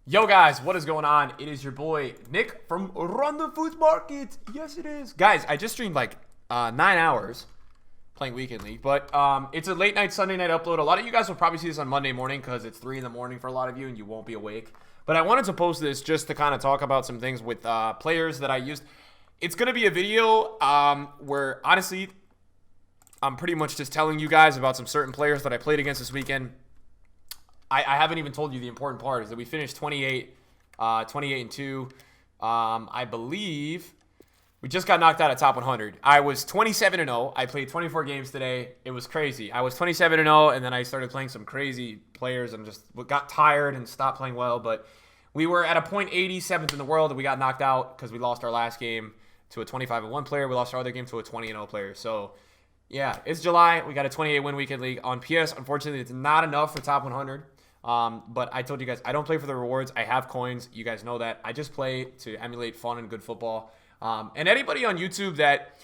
Yo guys, what is going on? It is your boy Nick from Run the Food Market. Yes, it is. Guys, I just streamed like 9 hours playing Weekend League, but it's a late night Sunday night upload. A lot of you guys will probably see this on Monday morning because it's 3 in the morning for a lot of you and you won't be awake. But I wanted to post this just to kind of talk about some things with players that I used. It's going to be a video where honestly, I'm pretty much just telling you guys about some certain players that I played against this weekend. I haven't even told you the important part is that we finished 28-2. I believe we just got knocked out of top 100. I was 27-0. I played 24 games today. It was crazy. I was 27-0, and then I started playing some crazy players and just got tired and stopped playing well. But we were at a point 87th in the world, and we got knocked out because we lost our last game to a 25-1 player. We lost our other game to a 20-0 player. So, yeah, it's July. We got a 28-win Weekend League on PS. Unfortunately, it's not enough for top 100. But I told you guys, I don't play for the rewards. I have coins. You guys know that. I just play to emulate fun and good football. And anybody on YouTube that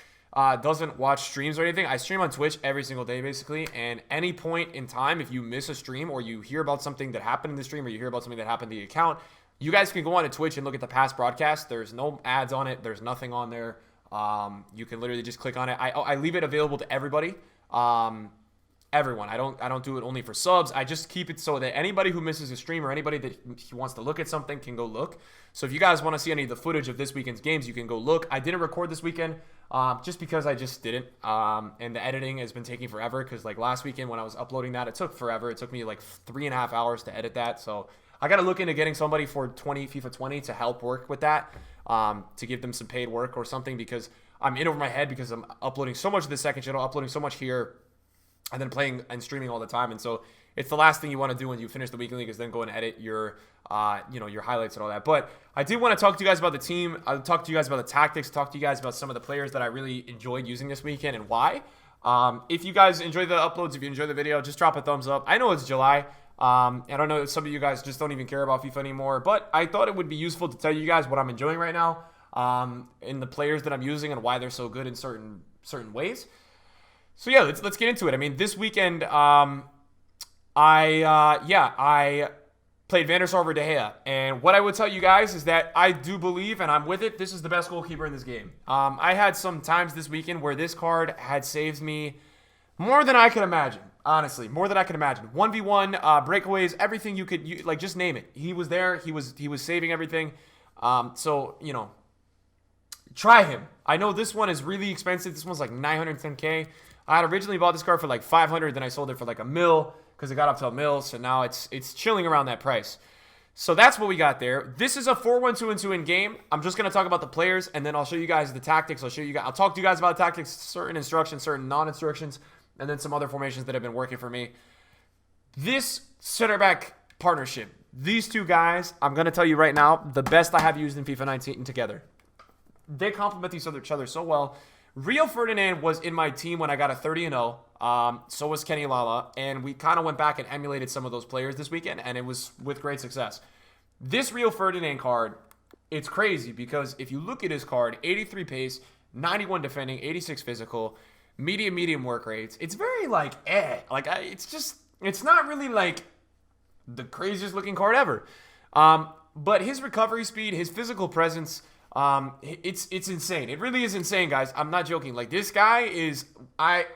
doesn't watch streams or anything, I stream on Twitch every single day, basically. And any point in time, if you miss a stream or you hear about something that happened in the stream or you hear about something that happened in the account, you guys can go on to Twitch and look at the past broadcast. There's no ads on it. There's nothing on there. You can literally just click on it. I leave it available to everybody. Everyone. I don't do it only for subs. I just keep it so that anybody who misses a stream or anybody that wants to look at something can go look. So if you guys want to see any of the footage of this weekend's games, you can go look. I didn't record this weekend just because I just didn't. And the editing has been taking forever because like last weekend when I was uploading that, it took forever. It took me like 3.5 hours to edit that. So I got to look into getting somebody for FIFA 20 to help work with that, to give them some paid work or something because I'm in over my head because I'm uploading so much to the second channel, uploading so much here, and then playing and streaming all the time. And so it's the last thing you want to do when you finish the weekend league is then go and edit your, your highlights and all that. But I did want to talk to you guys about the team. I'll talk to you guys about the tactics, talk to you guys about some of the players that I really enjoyed using this weekend and why. If you guys enjoy the uploads, if you enjoy the video, just drop a thumbs up. I know it's July. I don't know if some of you guys just don't even care about FIFA anymore, but I thought it would be useful to tell you guys what I'm enjoying right now, in the players that I'm using and why they're so good in certain ways. So yeah, let's get into it. I mean, this weekend, I played Van der Sar over De Gea, and what I would tell you guys is that I do believe, and I'm with it, this is the best goalkeeper in this game. I had some times this weekend where this card had saved me more than I could imagine. Honestly, more than I could imagine. 1v1 breakaways, everything you could like, just name it. He was there. He was saving everything. So try him. I know this one is really expensive. This one's like 910k. I had originally bought this card for like 500, then I sold it for like $1 million because it got up to $1 million. So now it's chilling around that price. So that's what we got there. This is a 4-1-2-2 in game. I'm just gonna talk about the players, and then I'll show you guys the tactics. I'll talk to you guys about tactics, certain instructions, certain non-instructions, and then some other formations that have been working for me. This center back partnership, these two guys, I'm gonna tell you right now, the best I have used in FIFA 19 together. They complement each other so well. Rio Ferdinand was in my team when I got a 30-0. So was Kenny Lala. And we kind of went back and emulated some of those players this weekend. And it was with great success. This Rio Ferdinand card, it's crazy. Because if you look at his card, 83 pace, 91 defending, 86 physical, medium work rates. It's very like, it's not really like the craziest looking card ever. But his recovery speed, his physical presence, it's insane. It really is insane, guys. I'm not joking. Like, this guy is, I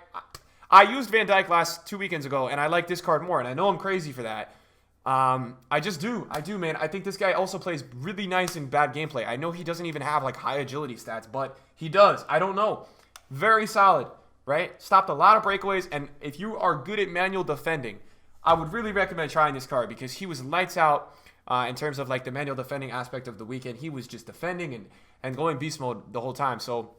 used Van Dijk 2 weekends ago, and I like this card more, and I know I'm crazy for that. I do, man. I think this guy also plays really nice in bad gameplay. I know he doesn't even have like high agility stats, but he does. I don't know. Very solid, right? Stopped a lot of breakaways, and if you are good at manual defending, I would really recommend trying this card because he was lights out. In terms of like the manual defending aspect of the weekend, he was just defending and going beast mode the whole time. So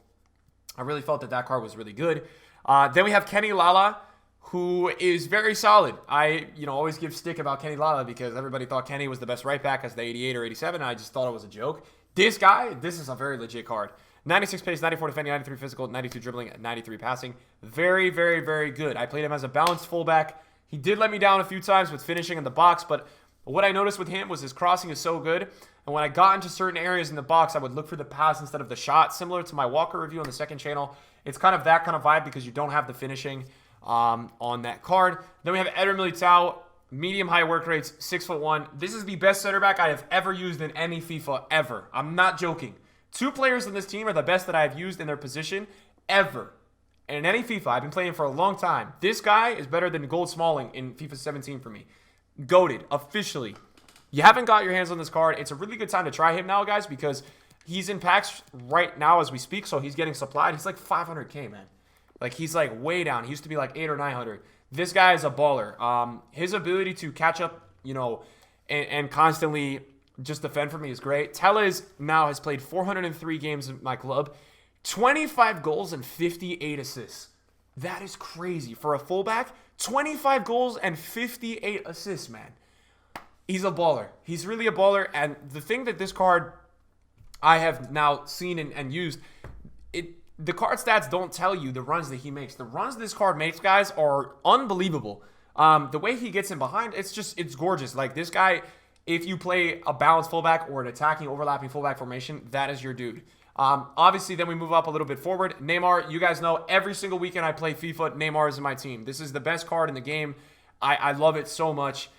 I really felt that card was really good. Then we have Kenny Lala, who is very solid. I always give stick about Kenny Lala because everybody thought Kenny was the best right back as the 88 or 87, and I just thought it was a joke. This guy, this is a very legit card. 96 pace, 94 defending, 93 physical, 92 dribbling, 93 passing. Very, very, very good. I played him as a balanced fullback. He did let me down a few times with finishing in the box, but what I noticed with him was his crossing is so good. And when I got into certain areas in the box, I would look for the pass instead of the shot, similar to my Walker review on the second channel. It's kind of that kind of vibe because you don't have the finishing on that card. Then we have Eder Militao. medium high work rates, 6'1". This is the best center back I have ever used in any FIFA ever. I'm not joking. 2 players on this team are the best that I have used in their position ever. And in any FIFA, I've been playing for a long time. This guy is better than Gold Smalling in FIFA 17 for me. Goated, officially. You haven't got your hands on this card. It's a really good time to try him now, guys, because he's in packs right now as we speak, so he's getting supplied. He's like 500K, man. Like, he's like way down. He used to be like 800 or 900. This guy is a baller. His ability to catch up, you know, and constantly just defend for me is great. Tellez now has played 403 games in my club. 25 goals and 58 assists. That is crazy. For a fullback, 25 goals and 58 assists, man. He's a baller. He's really a baller. And the thing that this card I have now seen and used, the card stats don't tell you the runs that he makes. The runs this card makes, guys, are unbelievable. The way he gets in behind, it's gorgeous. Like, this guy, if you play a balanced fullback or an attacking, overlapping fullback formation, that is your dude. Obviously, then we move up a little bit forward. Neymar, you guys know, every single weekend I play FIFA, Neymar is in my team. This is the best card in the game. I love it so much.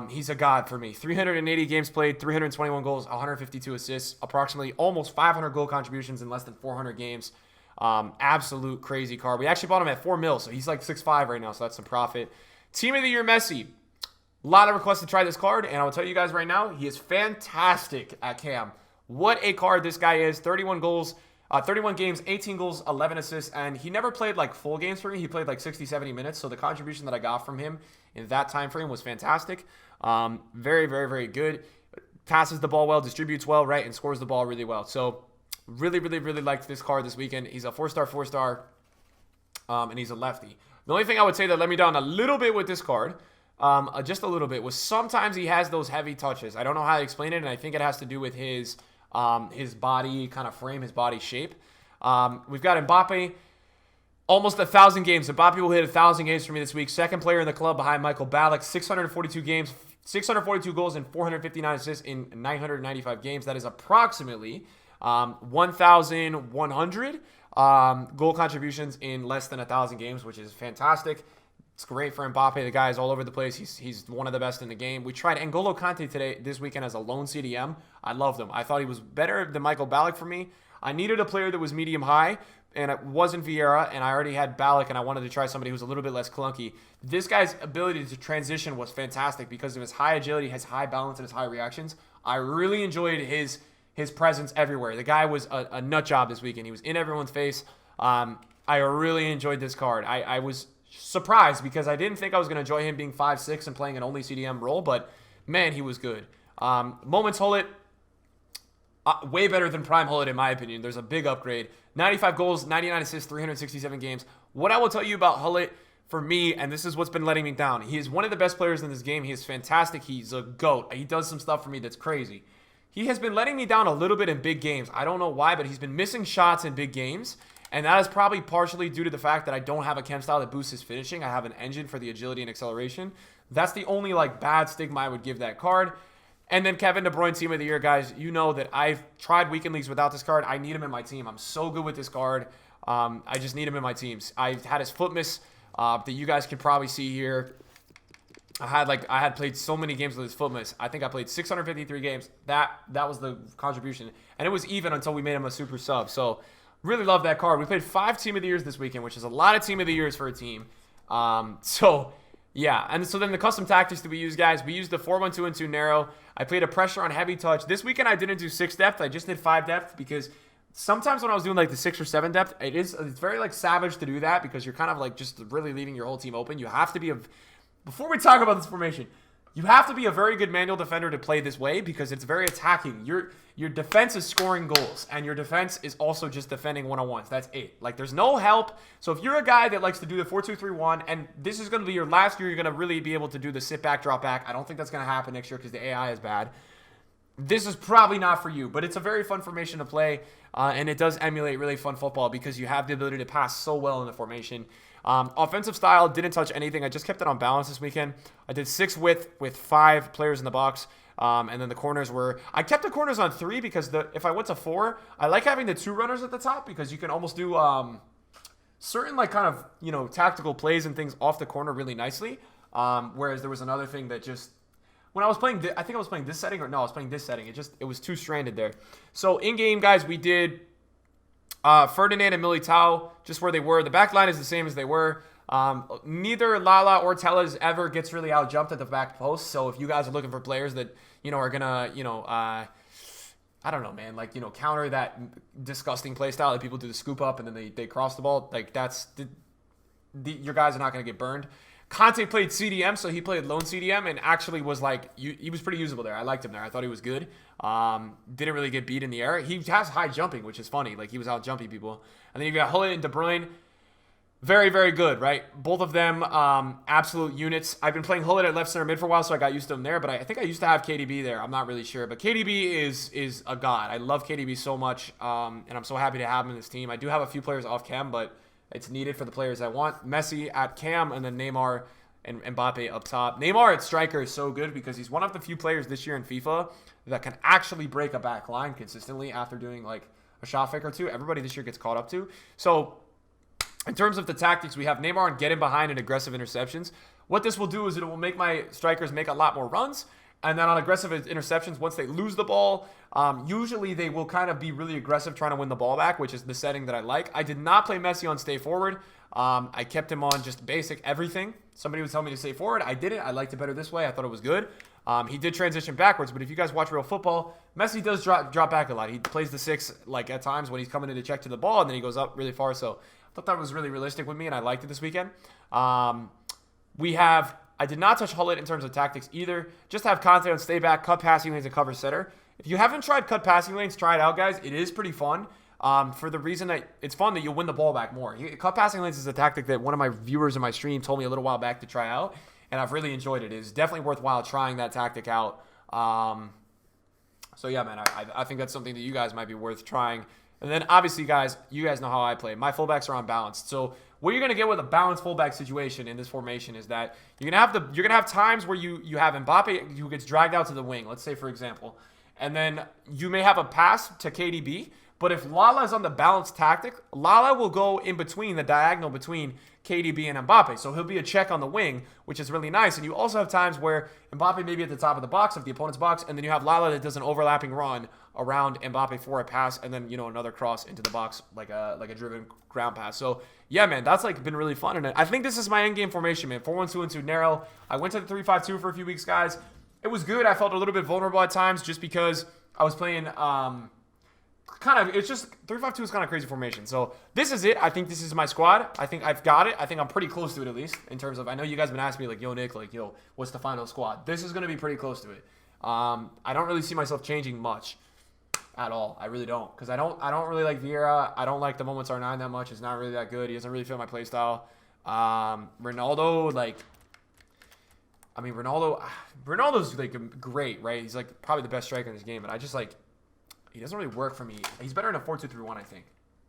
He's a god for me. 380 games played, 321 goals, 152 assists, approximately almost 500 goal contributions in less than 400 games. Absolute crazy card. We actually bought him at 4 mil, so he's like 6'5" right now, so that's some profit. Team of the year, Messi. A lot of requests to try this card, and I'll tell you guys right now, he is fantastic at cam. What a card this guy is. 31 goals, 31 games, 18 goals, 11 assists, and he never played like full games for me. He played like 60, 70 minutes, so the contribution that I got from him in that time frame was fantastic. Very, very, very good. Passes the ball well, distributes well, right, and scores the ball really well. So really, really, really liked this card this weekend. He's a 4-star, and he's a lefty. The only thing I would say that let me down a little bit with this card, just a little bit, was sometimes he has those heavy touches. I don't know how to explain it, and I think it has to do with his body kind of frame, his body shape. We've got Mbappe, almost 1,000 games. Mbappe will hit 1,000 games for me this week. Second player in the club behind Michael Ballack, 642 games, 642 goals and 459 assists in 995 games. That is approximately 1,100 goal contributions in less than 1,000 games, which is fantastic. It's great for Mbappe. The guy is all over the place. He's one of the best in the game. We tried N'Golo Kante this weekend as a lone CDM. I loved him. I thought he was better than Michael Ballack for me. I needed a player that was medium high, and it wasn't Vieira, and I already had Ballack, and I wanted to try somebody who's a little bit less clunky. This guy's ability to transition was fantastic because of his high agility, his high balance, and his high reactions. I really enjoyed his presence everywhere. The guy was a nut job this weekend. He was in everyone's face. I really enjoyed this card. I was surprised because I didn't think I was going to enjoy him being 5'6" and playing an only CDM role, but man, he was good. Moments Hullet, way better than Prime Hullet in my opinion. There's a big upgrade. 95 goals, 99 assists, 367 games. What I will tell you about Hullet for me, and this is what's been letting me down, he is one of the best players in this game. He is fantastic. He's a GOAT. He does some stuff for me that's crazy. He has been letting me down a little bit in big games. I don't know why, but he's been missing shots in big games. And that is probably partially due to the fact that I don't have a chem style that boosts his finishing. I have an engine for the agility and acceleration. That's the only bad stigma I would give that card. And then Kevin De Bruyne, Team of the Year, guys. You know that I've tried weekend leagues without this card. I need him in my team. I'm so good with this card. I just need him in my teams. I've had his foot miss that you guys can probably see here. I had played so many games with his foot miss. I think I played 653 games. That was the contribution. And it was even until we made him a super sub. So really love that card. We played 5 Team of the Years this weekend, which is a lot of Team of the Years for a team. So, yeah. And so then the custom tactics that we use, guys, we used the 4-1-2-2 narrow. I played a pressure on heavy touch. This weekend I didn't do 6 depth. I just did 5 depth because sometimes when I was doing the 6 or 7 depth, it's very savage to do that because you're kind of just really leaving your whole team open. You have to be before we talk about this formation, you have to be a very good manual defender to play this way because it's very attacking. Your defense is scoring goals, and your defense is also just defending one-on-ones. That's it. There's no help. So if you're a guy that likes to do the 4-2-3-1, and this is going to be your last year, you're going to really be able to do the sit-back, drop-back. I don't think that's going to happen next year because the AI is bad. This is probably not for you, but it's a very fun formation to play, and it does emulate really fun football because you have the ability to pass so well in the formation. Offensive style, didn't touch anything. I just kept it on balance this weekend. I did 6 width with 5 players in the box. And then the corners I kept the corners on 3 because if I went to 4, I like having the 2 runners at the top because you can almost do certain tactical plays and things off the corner really nicely. Whereas there was another thing that just when I was playing, I think I was playing this setting, or no, I was playing this setting. It was too stranded there. So in game, guys, we did Ferdinand and Militao just where they were. The back line is the same as they were. Neither Lala or Tellez ever gets really out jumped at the back post. So if you guys are looking for players that are gonna I don't know, man, like counter that disgusting play style that people do the scoop up and then they cross the ball, like that's your guys are not gonna get burned. Conte played CDM, so he played lone CDM and actually was like, he was pretty usable there. I liked him there. I thought he was good. Didn't really get beat in the air. He has high jumping, which is funny. Like, he was out jumping people. And then you got Hullet and De Bruyne. Very, very good, right? Both of them absolute units. I've been playing Hullet at left center mid for a while, so I got used to him there. But I think I used to have KDB there. I'm not really sure. But KDB is a god. I love KDB so much, and I'm so happy to have him in this team. I do have a few players off cam, but it's needed for the players I want. Messi at cam, and then Neymar and Mbappe up top. Neymar at striker is so good because he's one of the few players this year in FIFA that can actually break a back line consistently after doing like a shot fake or two. Everybody this year gets caught up to. So in terms of the tactics, we have Neymar and get in behind and aggressive interceptions. What this will do is it will make my strikers make a lot more runs. And then on aggressive interceptions, once they lose the ball, usually they will kind of be really aggressive trying to win the ball back, which is the setting that I like. I did not play Messi on stay forward. I kept him on just basic everything. Somebody was telling me to stay forward. I did it. I liked it better this way. I thought it was good. He did transition backwards, but if you guys watch real football, Messi does drop back a lot. He plays the 6 like at times when he's coming in to check to the ball, and then he goes up really far. So I thought that was really realistic with me, and I liked it this weekend. I did not touch Hullet in terms of tactics either. Just have Conte on stay back, cut passing lanes, and cover center. If you haven't tried cut passing lanes, try it out, guys. It is pretty fun. For the reason that it's fun that you'll win the ball back more. Cut passing lanes is a tactic that one of my viewers in my stream told me a little while back to try out, and I've really enjoyed it. It's definitely worthwhile trying that tactic out. So yeah, man, I think that's something that you guys might be worth trying. And then obviously, guys, you guys know how I play. My fullbacks are unbalanced. So what you're gonna get with a balanced fullback situation in this formation is that you're gonna have times where you have Mbappe who gets dragged out to the wing. Let's say, for example, and then you may have a pass to KDB. But if Lala is on the balanced tactic, Lala will go in between the diagonal between KDB and Mbappe. So he'll be a check on the wing, which is really nice. And you also have times where Mbappe may be at the top of the box, of the opponent's box, and then you have Lala that does an overlapping run around Mbappe for a pass, and then another cross into the box like a driven ground pass. So yeah, man, that's like been really fun. And I think this is my end game formation, man. 4-1-2-2 narrow. I went to the 3-5-2 for a few weeks, guys. It was good. I felt a little bit vulnerable at times just because I was playing. It's just 3-5-2 is kind of crazy formation. So this is it. I think this is my squad. I think I've got it. I think I'm pretty close to it, at least in terms of, I know you guys have been asking me like, yo, Nick, like, yo, what's the final squad? This is going to be pretty close to it. I don't really see myself changing much at all. I really don't. Because I don't really like Vieira. I don't like the Moments R9 that much. It's not really that good. He doesn't really fit my playstyle. Ronaldo, like, I mean, Ronaldo's like great, right? He's like probably the best striker in this game. But I just like, he doesn't really work for me. He's better in a 4-2-3-1, I think.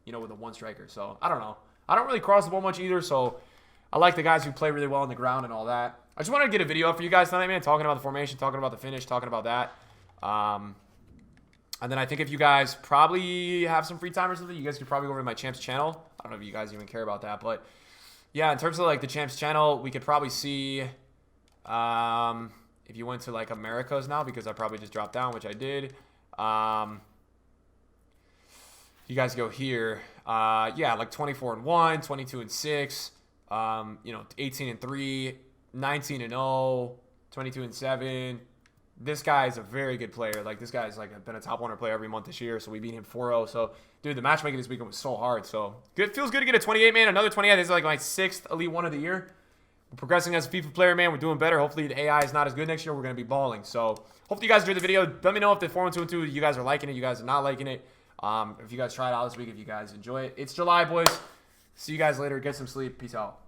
With a one striker. So, I don't know. I don't really cross the ball much either, so I like the guys who play really well on the ground and all that. I just wanted to get a video up for you guys tonight, man, talking about the formation, talking about the finish, talking about that. And then I think if you guys probably have some free time or something, you guys could probably go over to my Champs channel. I don't know if you guys even care about that, but yeah, in terms of like the Champs channel, we could probably see if you went to like Americas now, because I probably just dropped down, which I did. You guys go here, yeah, like 24-1, 22-6, 18-3, 19-0, 22-7. This guy is a very good player. Like, this guy's like been a top 100 player every month this year, so we beat him 4-0. So, dude, the matchmaking this weekend was so hard. So, good, feels good to get a 28, man. Another 28. This is like my 6th Elite 1 of the year. We're progressing as a FIFA player, man. We're doing better. Hopefully, the AI is not as good next year. We're going to be balling. So, hopefully, you guys enjoyed the video. Let me know if the 4-1-2-2, you guys are liking it. You guys are not liking it. If you guys try it out this week, if you guys enjoy it. It's July, boys. See you guys later. Get some sleep. Peace out.